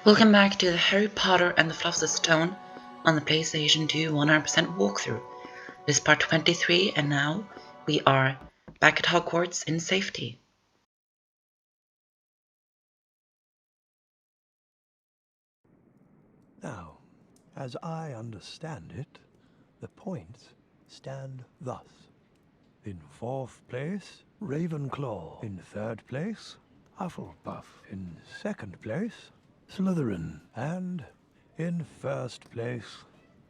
Welcome back to the Harry Potter and the Philosopher's Stone on the PlayStation 2 100% walkthrough. This is part 23 and now we are back at Hogwarts in safety. Now, as I understand it, the points stand thus. In 4th place, Ravenclaw. In 3rd place, Hufflepuff. In 2nd place, Slytherin. And in 1st place,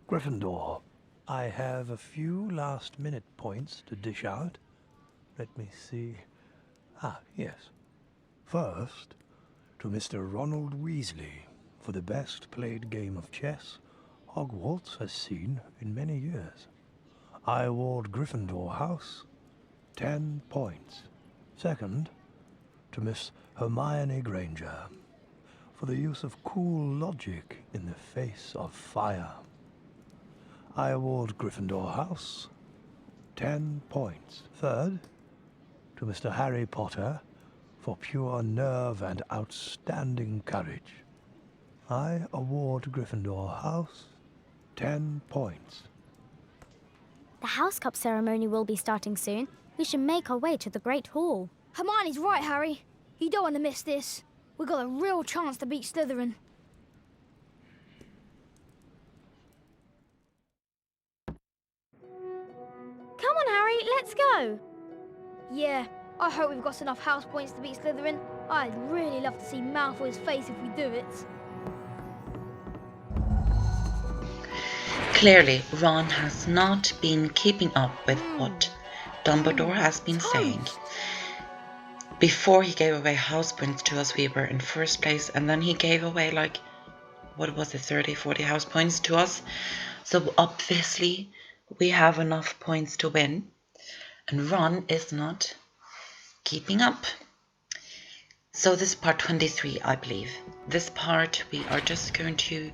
Gryffindor. I have a few last-minute points to dish out. Let me see. Yes. First, to Mr. Ronald Weasley, for the best played game of chess Hogwarts has seen in many years. I award Gryffindor House 10 points. Second, to Miss Hermione Granger, for the use of cool logic in the face of fire. I award Gryffindor House 10 points. Third, to Mr. Harry Potter, for pure nerve and outstanding courage. I award Gryffindor House 10 points. The House Cup ceremony will be starting soon. We should make our way to the Great Hall. Hermione's right, Harry. You don't want to miss this. We've got a real chance to beat Slytherin. Come on, Harry, let's go. Yeah, I hope we've got enough house points to beat Slytherin. I'd really love to see Malfoy's face if we do it. Clearly, Ron has not been keeping up with what Dumbledore has been saying. Before he gave away house points to us, we were in 1st place, and then he gave away like, what was it, 30, 40 house points to us. So obviously we have enough points to win, and Ron is not keeping up. So this is part 23, I believe. This part we are just going to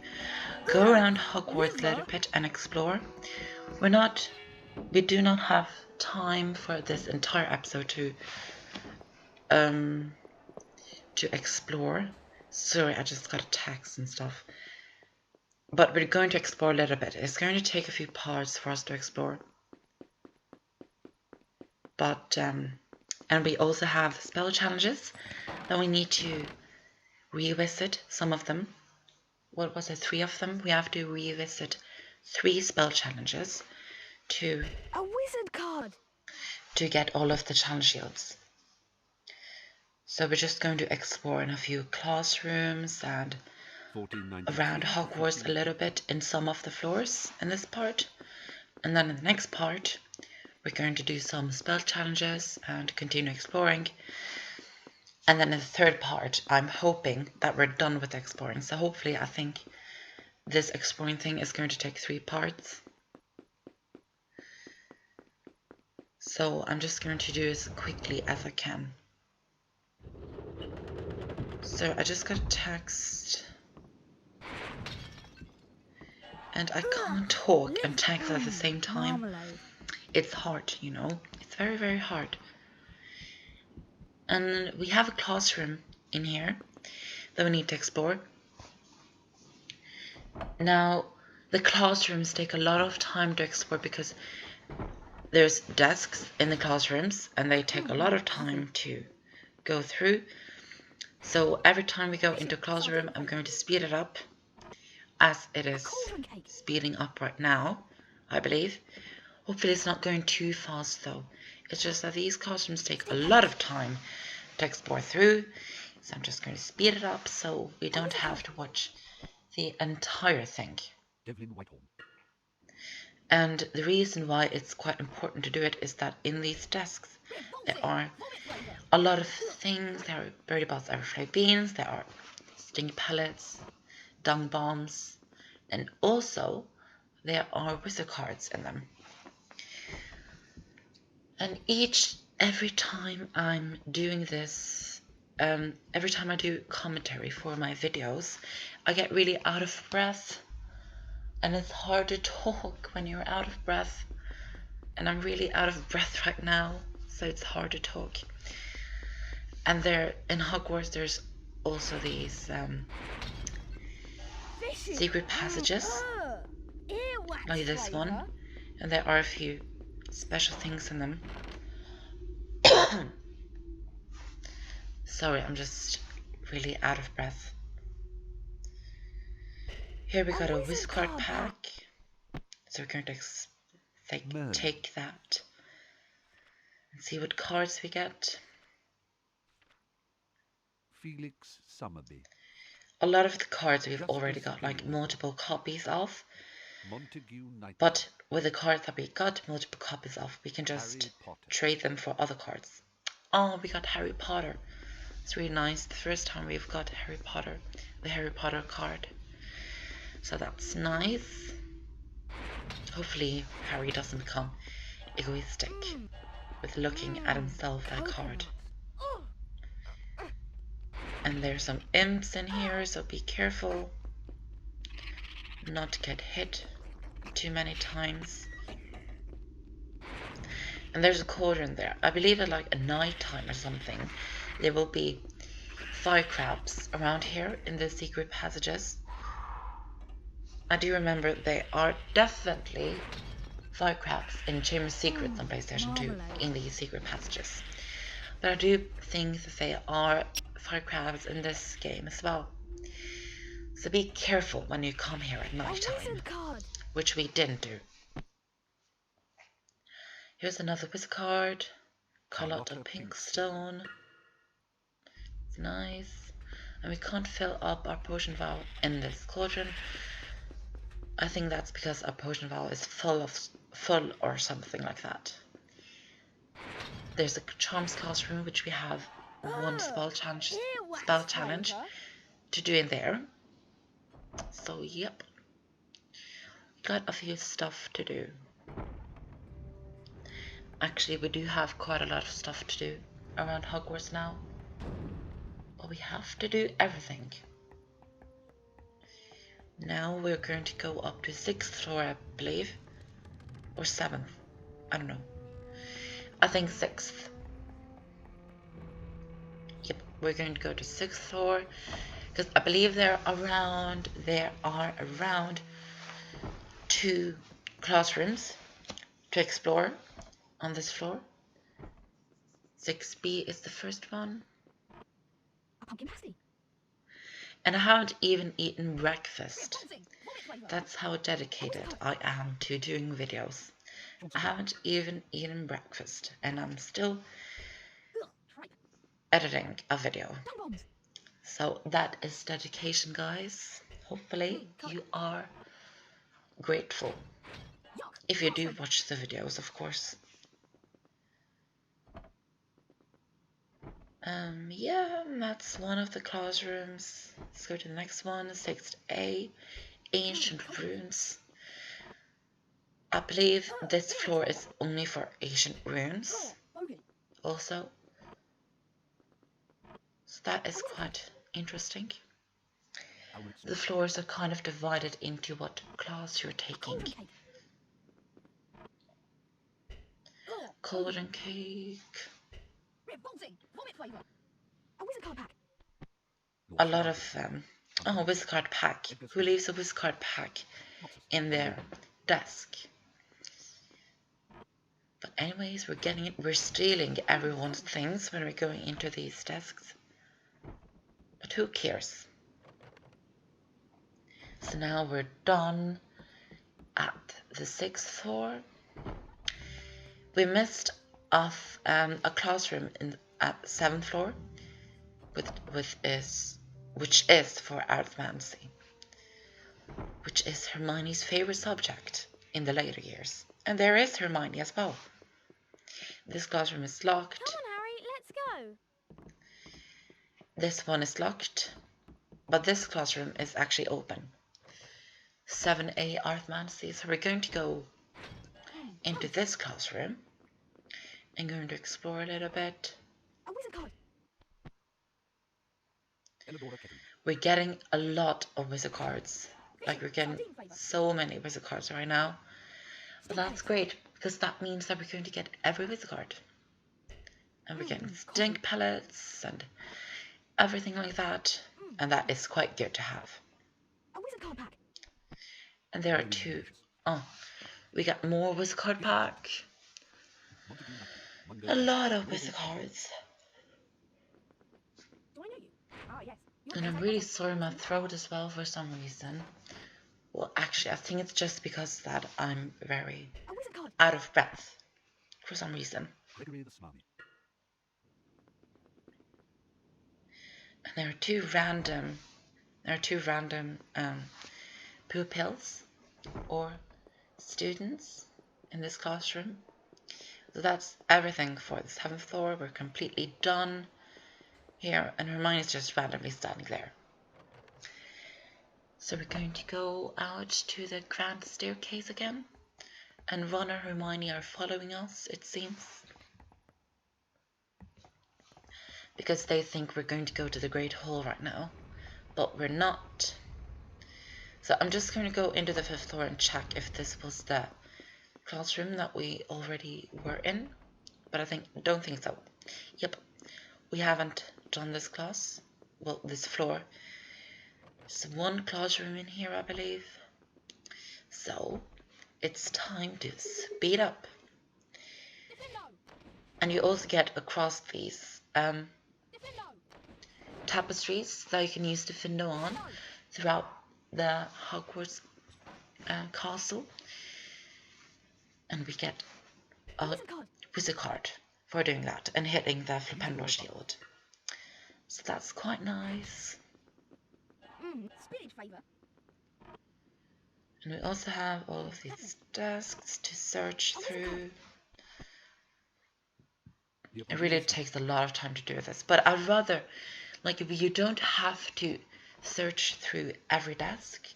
go around Hogwarts a little bit and explore. We do not have time for this entire episode to explore. Sorry, I just got a text and stuff. But we're going to explore a little bit. It's going to take a few parts for us to explore. But and we also have spell challenges that we need to revisit some of them. What was it? 3 of them. We have to revisit 3 spell challenges to A wizard card! to get all of the challenge shields. So we're just going to explore in a few classrooms and around Hogwarts a little bit in some of the floors in this part. And then in the next part, we're going to do some spell challenges and continue exploring. And then in the 3rd part, I'm hoping that we're done with exploring. So hopefully, I think this exploring thing is going to take 3 parts. So I'm just going to do as quickly as I can. So I just got a text. And I can't talk and text at the same time. It's hard, you know. It's very, very hard. And we have a classroom in here that we need to explore. Now, the classrooms take a lot of time to explore because there's desks in the classrooms and they take a lot of time to go through. So every time we go into a classroom, I'm going to speed it up, as it is speeding up right now, I believe. Hopefully it's not going too fast though. It's just that these classrooms take a lot of time to explore through. So I'm just going to speed it up so we don't have to watch the entire thing. And the reason why it's quite important to do it is that in these desks there are a lot of things. There are birdie balls, everflay beans, there are stinky pellets, dung bombs, and also there are wizard cards in them. And every time I'm doing this, every time I do commentary for my videos, I get really out of breath. And it's hard to talk when you're out of breath. And I'm really out of breath right now, so it's hard to talk. And there in Hogwarts, there's also these secret passages, like this one, and there are a few special things in them. Sorry, I'm just really out of breath. Here we got a wizcard pack, so we're going to take that and see what cards we get. Felix Summerby. A lot of the cards we've already got like multiple copies of, Montague Knight. but with the cards that we got multiple copies of, we can just trade them for other cards. Oh, we got Harry Potter. It's really nice. The first time we've got Harry Potter, the Harry Potter card. So that's nice. Hopefully Harry doesn't become egoistic with looking at himself at a card. And there's some imps in here, so be careful not to get hit too many times. And there's a cauldron there. I believe at like a night time or something, there will be fire crabs around here in the secret passages. I do remember they are definitely fire crabs in Chamber Secrets on PlayStation 2 in these secret passages. But I do think that they are fire crabs in this game as well. So be careful when you come here at night time, which we didn't do. Here's another wizard card, Carlotta Pinkstone. It's nice. And we can't fill up our potion vial in this cauldron. I think that's because our potion vial is full or something like that. There's a charms classroom which we have one spell challenge to do in there. So yep, got a few stuff to do. Actually, we do have quite a lot of stuff to do around Hogwarts now, but we have to do everything. Now we're going to go up to 6th floor, I believe, or 7th, I don't know. I think 6th. Yep, we're going to go to 6th floor, because I believe there are around 2 classrooms to explore on this floor. 6B is the first one. And I haven't even eaten breakfast. That's how dedicated I am to doing videos. I haven't even eaten breakfast, and I'm still editing a video. So that is dedication, guys. Hopefully you are grateful. If you do watch the videos, of course. Yeah, that's one of the classrooms. Let's go to the next one, 6A, Ancient Runes. I believe this floor is only for ancient runes also. So that is quite interesting. The floors are kind of divided into what class you're taking. Cauldron cake. A lot of oh, wizcard pack. Who leaves a wizcard pack in their desk? But anyways, we're stealing everyone's things when we're going into these desks. But who cares? So now we're done at the 6th floor. We missed off a classroom at the 7th floor, which is for arithmancy, which is Hermione's favorite subject in the later years. And there is Hermione as well. This classroom is locked. Come on, Harry, let's go. This one is locked, but this classroom is actually open. 7A arithmancy. So we're going to go into this classroom and going to explore a little bit. We're getting a lot of wizard cards. Like we're getting so many wizard cards right now. But that's great, because that means that we're going to get every wizard card. And we're getting stink pellets and everything like that. And that is quite good to have. And there are two. Oh, we got more wizard card pack. Montague Knightley. Mungo A Knight. lot of Lord wizard Wilson. cards. And I'm really sorry my throat as well for some reason. Well, actually, I think it's just because that I'm very out of breath for some reason. Gregory the Smarmy. And there are two random pupils or students in this classroom. So that's everything for the 7th floor. We're completely done here, and Hermione's just randomly standing there. So we're going to go out to the grand staircase again, and Ron and Hermione are following us, it seems, because they think we're going to go to the Great Hall right now, but we're not. So I'm just going to go into the 5th floor and check if this was the classroom that we already were in, but I don't think so. Yep, we haven't done this class, well, this floor. There's one classroom in here, I believe. So it's time to speed up. And you also get across these tapestries that you can use to Findo on throughout the Hogwarts castle. And we get a wizard card for doing that and hitting the Flipendo shield. So that's quite nice. And we also have all of these desks to search through. It really takes a lot of time to do this, but I'd rather, like, if you don't have to search through every desk,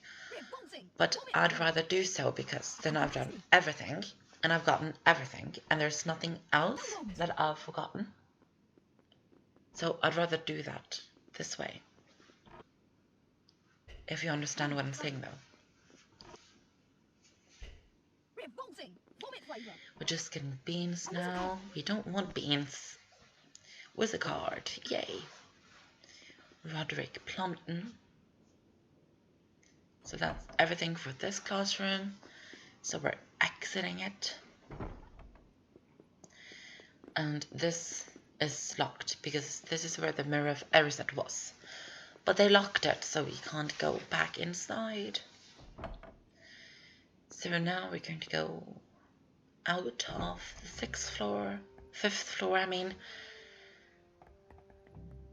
but I'd rather do so because then I've done everything and I've gotten everything and there's nothing else that I've forgotten. So I'd rather do that this way, if you understand what I'm saying though. We're just getting beans now. We don't want beans. Wizard card, yay. Roderick Plumpton. So that's everything for this classroom. So we're exiting it. And this is locked because this is where the Mirror of Erised was. But they locked it, so we can't go back inside. So now we're going to go out of the 6th floor, 5th floor, I mean.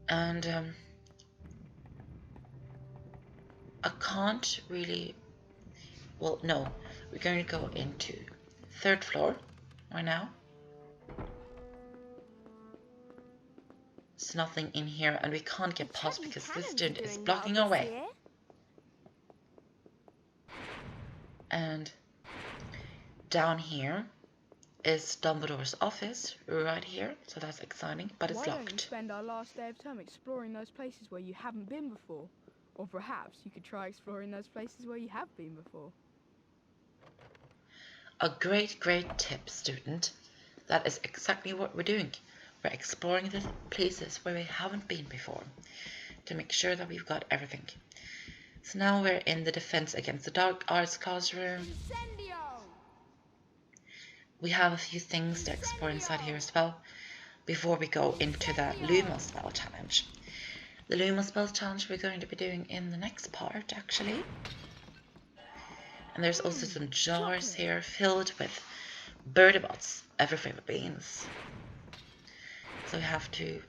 And I can't really, well, no, we're going to go into 3rd floor right now. There's nothing in here and we can't get past because this student is blocking our way. And down here is Dumbledore's office right here, so that's exciting, but it's Why locked. don't you spend our last day of term exploring those places where you haven't been before? Or perhaps you could try exploring those places where you have been before. A great tip, student. That is exactly what we're doing. We're exploring the places where we haven't been before to make sure that we've got everything. So now we're in the Defense Against the Dark Arts classroom. We have a few things to explore inside here as well before we go into the Lumos Spell Challenge. The Lumos Spell Challenge we're going to be doing in the next part, actually. And there's also some jars here filled with Birdie Bots, ever favorite beans. So we have to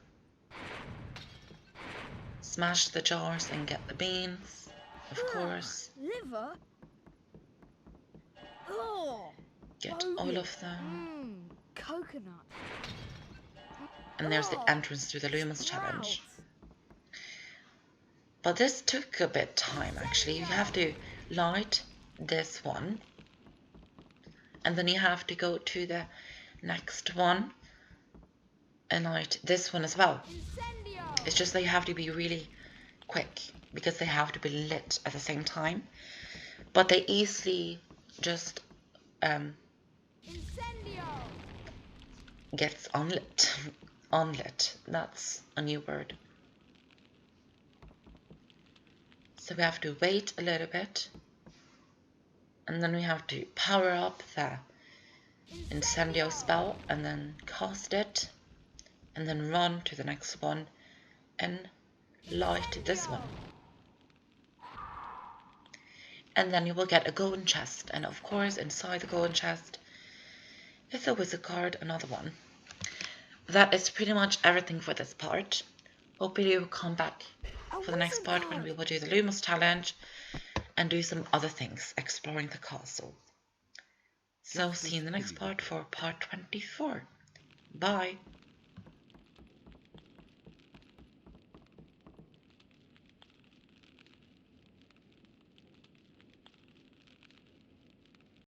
smash the jars and get the beans, of course. Liver? Oh, Get all of them. coconut. And there's the entrance to the Lumos Challenge. But this took a bit of time, actually. You have to light this one. And then you have to go to the next one and light this one as well. It's just that you have to be really quick because they have to be lit at the same time. But they easily just gets unlit. Unlit. That's a new word. So we have to wait a little bit, and then we have to power up the Incendio spell and then cast it, and then run to the next one and light this one. And then you will get a golden chest, and of course inside the golden chest is a wizard card, another one. That is pretty much everything for this part. Hopefully you will come back for the next part when we will do the Lumos challenge and do some other things, exploring the castle. So see you in the next part for part 24. Bye!